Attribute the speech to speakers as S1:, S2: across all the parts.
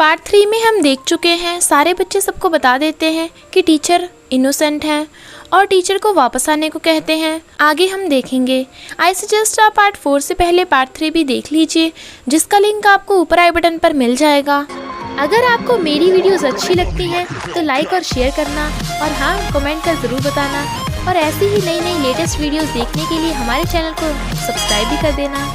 S1: Part 3 में हम देख चुके हैं, सारे बच्चे सबको बता देते हैं कि टीचर इनोसेंट हैं और टीचर को वापस आने को कहते हैं। आगे हम देखेंगे। आई सजेस्ट आप पार्ट 4 से पहले पार्ट 3 भी देख लीजिए, जिसका लिंक आपको ऊपर आई बटन पर मिल जाएगा। अगर आपको मेरी वीडियोस अच्छी लगती हैं तो लाइक और शेयर करना, और हाँ, कमेंट कर ज़रूर बताना। और ऐसी ही नई नई लेटेस्ट वीडियोस देखने के लिए हमारे चैनल को सब्सक्राइब भी कर देना।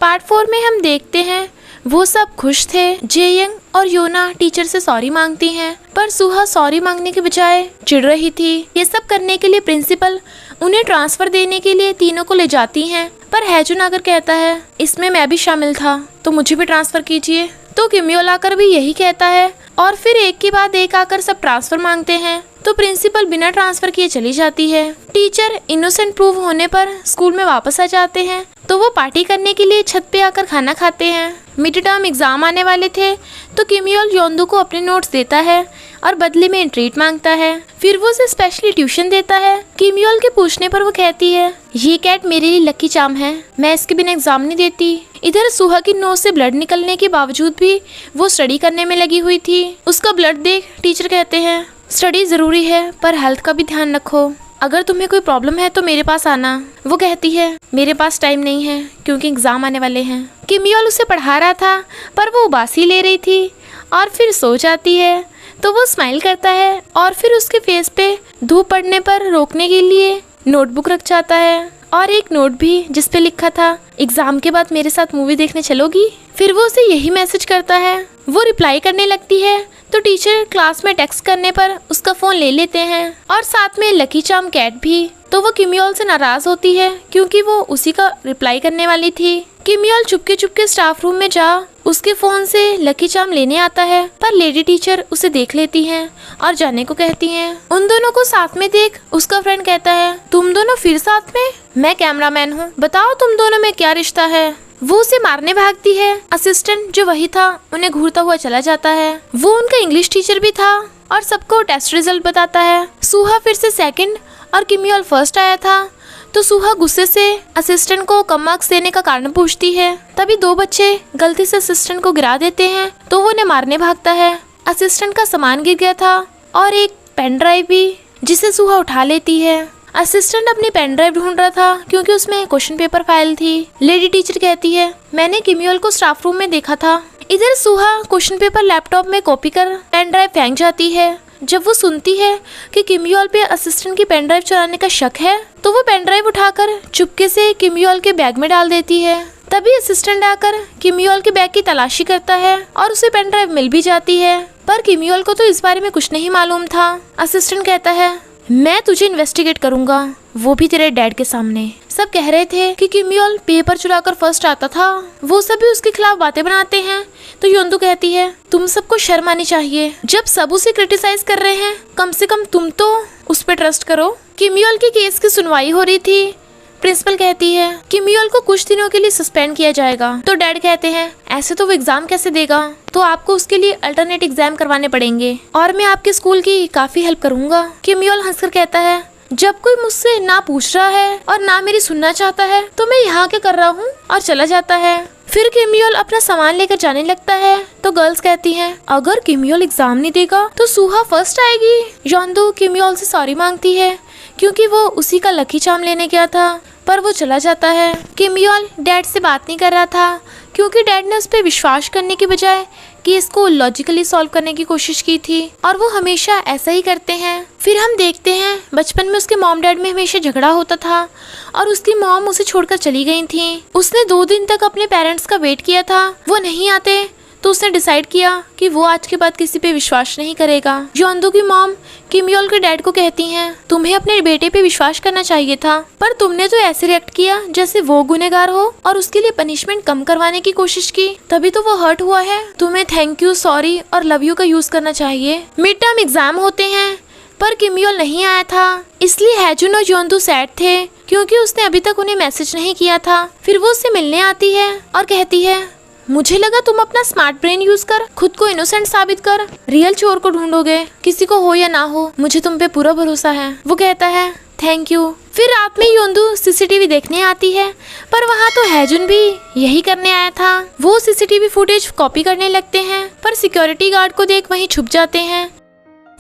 S1: पार्ट 4 में हम देखते हैं वो सब खुश थे। जेयंग और योना टीचर से सॉरी मांगती हैं, पर सुहा सॉरी मांगने के बजाय चिढ़ रही थी। ये सब करने के लिए प्रिंसिपल उन्हें ट्रांसफर देने के लिए तीनों को ले जाती हैं, पर हैजुन आकर कहता है इसमें मैं भी शामिल था तो मुझे भी ट्रांसफर कीजिए। तो किमयोल आकर भी यही कहता है, और फिर एक के बाद एक आकर सब ट्रांसफर मांगते हैं। तो प्रिंसिपल बिना ट्रांसफर किए चली जाती है। टीचर इनोसेंट प्रूव होने पर स्कूल में वापस आ जाते हैं, तो वो पार्टी करने के लिए छत पे आकर खाना खाते हैं। मिड टर्म एग्जाम आने वाले थे, तो किमयोल योंदू को अपने नोट्स देता है और बदले में ट्रीट मांगता है। फिर वो उसे स्पेशली ट्यूशन देता है। किमयोल के पूछने पर वो कहती है ये कैट मेरे लिए लकी चार्म है, मैं इसके बिना एग्जाम नहीं देती। इधर सुहा की नोज से ब्लड निकलने के बावजूद भी वो स्टडी करने में लगी हुई थी। उसका ब्लड देख टीचर कहते हैं स्टडी जरूरी है, पर हेल्थ का भी ध्यान रखो। अगर तुम्हें कोई प्रॉब्लम है तो मेरे पास आना। वो कहती है मेरे पास टाइम नहीं है क्योंकि एग्जाम आने वाले हैं। किमयोल उसे पढ़ा रहा था, पर वो उबासी ले रही थी और फिर सो जाती है। तो वो स्माइल करता है और फिर उसके फेस पे धूप पड़ने पर रोकने के लिए नोटबुक रख जाता है, और एक नोट भी जिसपे लिखा था एग्जाम के बाद मेरे साथ मूवी देखने चलोगी। फिर वो उसे यही मैसेज करता है। वो रिप्लाई करने लगती है, तो टीचर क्लास में टेक्स्ट करने पर उसका फोन ले लेते हैं, और साथ में लकी चार्म कैट भी। तो वो किमयोल से नाराज होती है क्योंकि वो उसी का रिप्लाई करने वाली थी। किमयोल चुपके चुपके स्टाफ रूम में जा उसके फोन से लकी चार्म लेने आता है, पर लेडी टीचर उसे देख लेती हैं और जाने को कहती हैं। उन दोनों को साथ में देख उसका फ्रेंड कहता है तुम दोनों फिर साथ में? मैं कैमरामैन हूँ, बताओ तुम दोनों में क्या रिश्ता है। वो उसे मारने भागती है। असिस्टेंट जो वही था उन्हें घूरता हुआ चला जाता है। वो उनका इंग्लिश टीचर भी था और सबको टेस्ट रिजल्ट बताता है। सुहा फिर से सेकंड और किमयोल फर्स्ट आया था। तो सुहा गुस्से से असिस्टेंट को कम मार्क्स देने का कारण पूछती है। तभी दो बच्चे गलती से असिस्टेंट को गिरा देते हैं, तो वो उन्हें मारने भागता है। असिस्टेंट का सामान गिर गया था और एक पेन ड्राइव भी, जिसे सुहा उठा लेती है। असिस्टेंट अपनी पेन ड्राइव ढूंढ रहा था क्योंकि उसमें क्वेश्चन पेपर फाइल थी। लेडी टीचर कहती है मैंने किमयोल को स्टाफ रूम में देखा था। इधर सुहा क्वेश्चन पेपर लैपटॉप में कॉपी कर पेन ड्राइव फेंक जाती है। जब वो सुनती है कि किमयोल पे असिस्टेंट की पेन ड्राइव चुराने का शक है, तो वो पेन ड्राइव उठाकर चुपके से किमयोल के बैग में डाल देती है। तभी असिस्टेंट आकर किमयोल के बैग की तलाशी करता है और उसे पेन ड्राइव मिल भी जाती है, पर किमयोल को तो इस बारे में कुछ नहीं मालूम था। असिस्टेंट कहता है मैं तुझे इन्वेस्टिगेट करूंगा, वो भी तेरे डैड के सामने। सब कह रहे थे कि किमयोल पेपर चुराकर फर्स्ट आता था। वो सब भी उसके खिलाफ बातें बनाते हैं। तो योंदू कहती है तुम सबको शर्म आनी चाहिए, जब सब उसे क्रिटिसाइज कर रहे हैं कम से कम तुम तो उस पर ट्रस्ट करो। किमयोल के केस की सुनवाई हो रही थी। प्रिंसिपल कहती है किमयोल को कुछ दिनों के लिए सस्पेंड किया जाएगा। तो डैड कहते हैं ऐसे तो वो एग्जाम कैसे देगा, तो आपको उसके लिए अल्टरनेट एग्जाम करवाने पड़ेंगे और मैं आपके स्कूल की काफी हेल्प करूंगा। किमयोल हंसकर कहता है जब कोई मुझसे ना पूछ रहा है और ना मेरी सुनना चाहता है तो मैं यहाँ क्या कर रहा हूँ, और चला जाता है। फिर किमयोल अपना सामान लेकर जाने लगता है। तो गर्ल्स कहती हैं अगर किमयोल एग्जाम नहीं देगा तो सुहा फर्स्ट आएगी। योंदू किमयोल से सॉरी मांगती है क्योंकि वो उसी का लकी चार्म लेने गया था, पर वो चला जाता है। किमयोल डैड से बात नहीं कर रहा था क्योंकि डैड ने उस पर विश्वास करने की बजाय केस को लॉजिकली सॉल्व करने की कोशिश की थी, और वो हमेशा ऐसा ही करते हैं। फिर हम देखते हैं बचपन में उसके मॉम डैड में हमेशा झगड़ा होता था और उसकी मॉम उसे छोड़कर चली गई थी। उसने 2 दिन तक अपने पेरेंट्स का वेट किया था, वो नहीं आते, तो उसने डिसाइड किया कि वो आज के बाद किसी पे विश्वास नहीं करेगा। योंदू की मॉम किमयोल के डैड को कहती हैं तुम्हें अपने बेटे पे विश्वास करना चाहिए था, पर तुमने तो ऐसे रिएक्ट किया जैसे वो गुनहगार हो और उसके लिए पनिशमेंट कम करवाने की कोशिश की, तभी तो वो हर्ट हुआ है। तुम्हें थैंक यू, सॉरी और लव यू का यूज करना चाहिए। मिड टर्म एग्जाम होते हैं, पर किमयोल नहीं आया था, इसलिए हैजुन और योंदू सैड थे क्योंकि उसने अभी तक उन्हें मैसेज नहीं किया था। फिर वो उससे मिलने आती है और कहती है मुझे लगा तुम अपना स्मार्ट ब्रेन यूज कर खुद को इनोसेंट साबित कर रियल चोर को ढूंढोगे, किसी को हो या ना हो, मुझे तुम पे पूरा भरोसा है। वो कहता है थैंक यू। फिर रात में योंदू सीसीटीवी देखने आती है, पर वहाँ तो हैजुन भी यही करने आया था। वो सीसीटीवी फुटेज कॉपी करने लगते हैं, पर सिक्योरिटी गार्ड को देख वहीं छुप जाते हैं।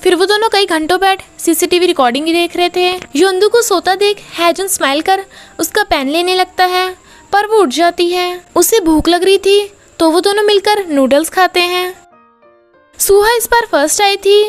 S1: फिर वो दोनों कई घंटों बैठ सीसीटीवी रिकॉर्डिंग देख रहे थे। योंदू को सोता देख हैजुन स्माइल कर उसका पेन लेने लगता है, पर वो उठ जाती है। उसे भूख लग रही थी तो वो दोनों मिलकर नूडल्स खाते हैं। सुहा इस बार फर्स्ट आई थी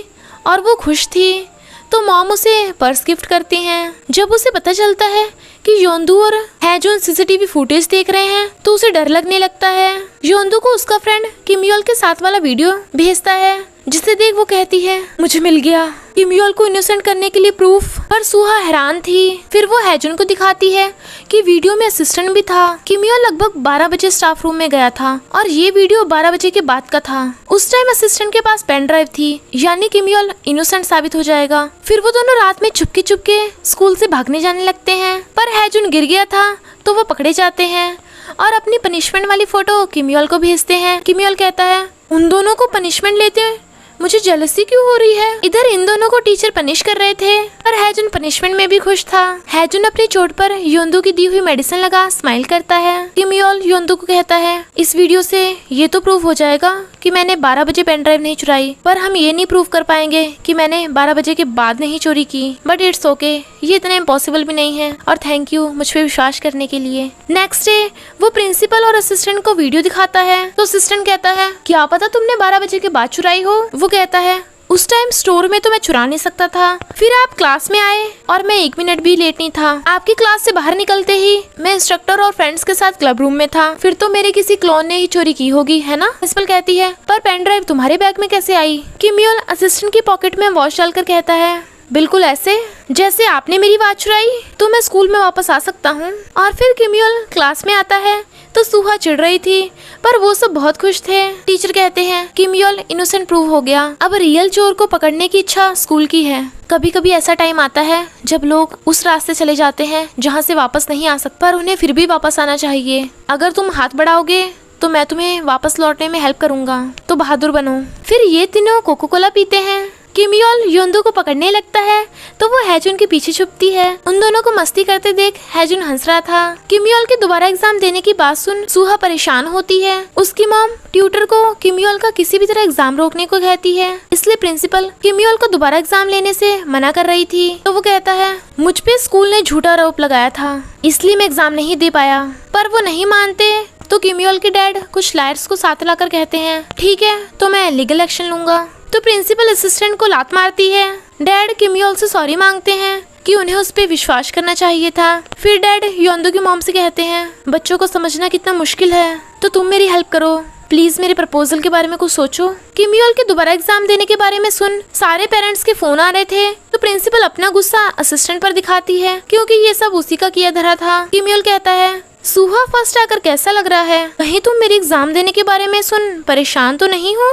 S1: और वो खुश थी, तो मॉम उसे पर्स गिफ्ट करती हैं। जब उसे पता चलता है कि योंदू और हैजुन सीसीटीवी फुटेज देख रहे हैं तो उसे डर लगने लगता है। योंदू को उसका फ्रेंड किमयोल के साथ वाला वीडियो भेजता है, जिसे देख वो कहती है मुझे मिल गया किमयोल को इनोसेंट करने के लिए प्रूफ। पर सुहा हैरान थी। फिर वो हैजुन को दिखाती है कि वीडियो में असिस्टेंट भी था। किमयोल लगभग 12 बजे स्टाफ रूम में गया था और ये वीडियो 12 बजे के बाद का था। उस टाइम असिस्टेंट के पास पेन ड्राइव थी, यानी किमयोल इनोसेंट साबित हो जाएगा। फिर वो दोनों रात में चुपके चुपके स्कूल से भागने जाने लगते हैं, पर हैजुन गिर गया था तो वो पकड़े जाते हैं और अपनी पनिशमेंट वाली फोटो किमयोल को भेजते हैं। किमयोल कहता है उन दोनों को पनिशमेंट लेते मुझे जेलसी क्यों हो रही है। इधर इन दोनों को टीचर पनिश कर रहे थे, पर हैजुन पनिशमेंट में भी खुश था। हैजुन अपनी चोट पर योंदू की दी हुई मेडिसिन लगा स्माइल करता है। किमयोल योंदू को कहता है इस वीडियो से ये तो प्रूव हो जाएगा कि मैंने 12 बजे पेन ड्राइव नहीं चुराई, पर हम ये नहीं प्रूव कर पाएंगे कि मैंने 12 बजे के बाद नहीं चोरी की। बट इट्स ओके, ये इतना इम्पॉसिबल भी नहीं है और थैंक यू मुझ पे विश्वास करने के लिए। नेक्स्ट डे वो प्रिंसिपल और असिस्टेंट को वीडियो दिखाता है, तो असिस्टेंट कहता है क्या पता तुमने 12 बजे के बाद चुराई हो। वो कहता है उस टाइम स्टोर में तो मैं चुरा नहीं सकता था। फिर आप क्लास में आए और मैं 1 मिनट भी लेट नहीं था। आपकी क्लास से बाहर निकलते ही मैं इंस्ट्रक्टर और फ्रेंड्स के साथ क्लब रूम में था। फिर तो मेरे किसी क्लोन ने ही चोरी की होगी, है ना। प्रिंसिपल कहती है पर पेन ड्राइव तुम्हारे बैग में कैसे आई। किमयोल असिस्टेंट की पॉकेट में वॉच डालकर कहता है बिल्कुल ऐसे जैसे आपने मेरी वॉच चुराई, तो मैं स्कूल में वापस आ सकता हूँ। और फिर किमयोल क्लास में आता है तो सुहा चिढ़ रही थी, पर वो सब बहुत खुश थे। टीचर कहते हैं किमयोल इनोसेंट प्रूव हो गया, अब रियल चोर को पकड़ने की इच्छा स्कूल की है। कभी कभी ऐसा टाइम आता है जब लोग उस रास्ते चले जाते हैं जहाँ से वापस नहीं आ सकते, पर उन्हें फिर भी वापस आना चाहिए। अगर तुम हाथ बढ़ाओगे तो मैं तुम्हें वापस लौटने में हेल्प करूंगा, तो बहादुर बनो। फिर ये तीनों कोको कोला पीते हैं। किमयोल योंदू को पकड़ने लगता है तो वो हैजुन के पीछे छुपती है। उन दोनों को मस्ती करते देख हैजुन हंस रहा था। किमयोल के दोबारा एग्जाम देने की बात सुन सुहा परेशान होती है। उसकी मॉम ट्यूटर को किमयोल का किसी भी तरह एग्जाम रोकने को कहती है, इसलिए प्रिंसिपल किमयोल को दोबारा एग्जाम लेने से मना कर रही थी। तो वो कहता है मुझ पे स्कूल ने झूठा आरोप लगाया था, इसलिए मैं एग्जाम नहीं दे पाया। पर वो नहीं मानते, तो किमयोल के डैड कुछ लायर्स को साथ लाकर कहते हैं ठीक है तो मैं लीगल एक्शन लूंगा। तो प्रिंसिपल असिस्टेंट को लात मारती है। डैड किमयोल से सॉरी मांगते हैं कि उन्हें उस पे विश्वास करना चाहिए था। फिर डैड योंदू की मॉम से कहते हैं बच्चों को समझना कितना मुश्किल है, तो तुम मेरी हेल्प करो प्लीज, मेरे प्रपोजल के बारे में कुछ सोचो। किमयोल के दोबारा एग्जाम देने के बारे में सुन सारे पेरेंट्स के फोन आ रहे थे, तो प्रिंसिपल अपना गुस्सा असिस्टेंट पर दिखाती है क्योंकि ये सब उसी का किया धरा था। किमयोल कहता है सुहा फर्स्ट आकर कैसा लग रहा है, कहीं तुम मेरे एग्जाम देने के बारे में सुन परेशान तो नहीं हो।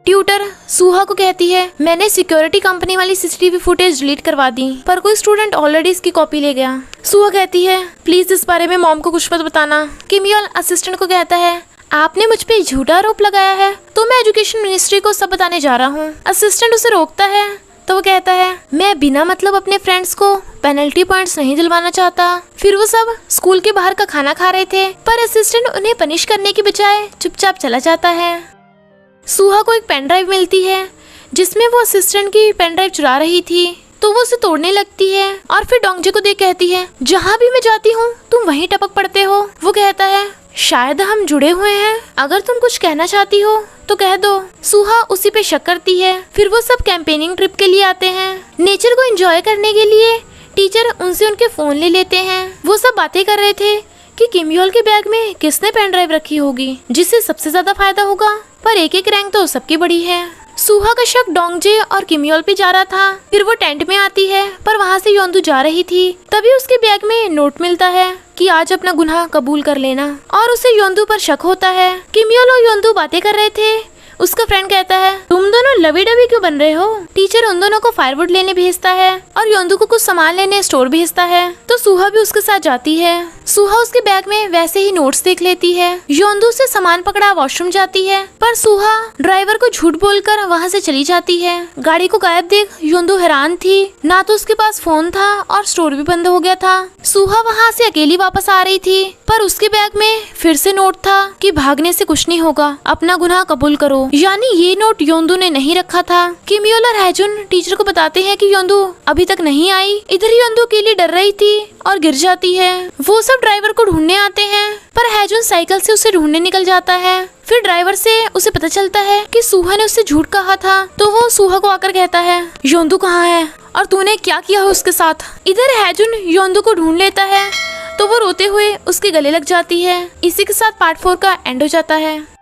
S1: ट्यूटर सुहा को कहती है मैंने सिक्योरिटी कंपनी वाली सीसीटीवी फुटेज डिलीट करवा दी, पर कोई स्टूडेंट ऑलरेडी इसकी कॉपी ले गया। सुहा कहती है प्लीज इस बारे में मॉम को कुछ मत बताना। किमयोल असिस्टेंट को कहता है आपने मुझ पे झूठा आरोप लगाया है, तो मैं एजुकेशन मिनिस्ट्री को सब बताने जा रहा हूँ। असिस्टेंट उसे रोकता है, तो वो कहता है मैं बिना मतलब अपने फ्रेंड्स को पेनल्टी पॉइंट्स नहीं दिलवाना चाहता। फिर वो सब स्कूल के बाहर का खाना खा रहे थे, पर असिस्टेंट उन्हें पनिश करने की बजाय चुपचाप चला जाता है। सुहा को एक पेन ड्राइव मिलती है जिसमें वो असिस्टेंट की पेन ड्राइव चुरा रही थी, तो वो उसे तोड़ने लगती है और फिर डोंगजे को देख कहती है जहाँ भी मैं जाती हूँ तुम वहीं टपक पड़ते हो। वो कहता है शायद हम जुड़े हुए हैं, अगर तुम कुछ कहना चाहती हो तो कह दो। सुहा उसी पे शक करती है। फिर वो सब कैंपेनिंग ट्रिप के लिए आते हैं। नेचर को एंजॉय करने के लिए टीचर उनसे उनके फोन ले लेते हैं। वो सब बातें कर रहे थे कि किमयोल के बैग में किसने पेन ड्राइव रखी होगी जिससे सबसे ज्यादा फायदा होगा, पर एक एक रैंक तो सबकी बड़ी है। सुहा का शक डोंगजे और किमयोल पे जा रहा था। फिर वो टेंट में आती है, पर वहाँ से योंदू जा रही थी। तभी उसके बैग में नोट मिलता है कि आज अपना गुनाह कबूल कर लेना, और उसे योंदू पर शक होता है। किमयोल और योंदू बातें कर रहे थे, उसका फ्रेंड कहता है तुम दोनों लवी डवी क्यों बन रहे हो। टीचर उन दोनों को फायरवुड लेने भेजता है और योंदू को कुछ सामान लेने स्टोर भेजता है, तो सुहा भी उसके साथ जाती है। सुहा उसके बैग में वैसे ही नोट्स देख लेती है। योंदू से सामान पकड़ा वॉशरूम जाती है, पर सुहा ड्राइवर को झूठ बोलकर वहाँ से चली जाती है। गाड़ी को गायब देख योंदू हैरान थी, ना तो उसके पास फोन था और स्टोर भी बंद हो गया था। सुहा वहाँ से अकेली वापस आ रही थी, पर उसके बैग में फिर से नोट था कि भागने से कुछ नहीं होगा, अपना गुनाह कबूल करो। यानी ये नोट योंदू ने नहीं रखा था। किमयोल और हैजुन टीचर को बताते हैं कि योंदू अभी तक नहीं आई। इधर योंदू के लिए डर रही थी और गिर जाती है। वो सब ड्राइवर को ढूंढने आते हैं, पर हैजुन साइकिल से उसे ढूंढने निकल जाता है। फिर ड्राइवर से उसे पता चलता है कि सुहा ने उससे झूठ कहा था, तो वो सुहा को आकर कहता है योंदू कहाँ है और तूने क्या किया है उसके साथ। इधर हैजुन योंदू को ढूंढ लेता है, तो वो रोते हुए उसके गले लग जाती है। इसी के साथ पार्ट 4 का एंड हो जाता है।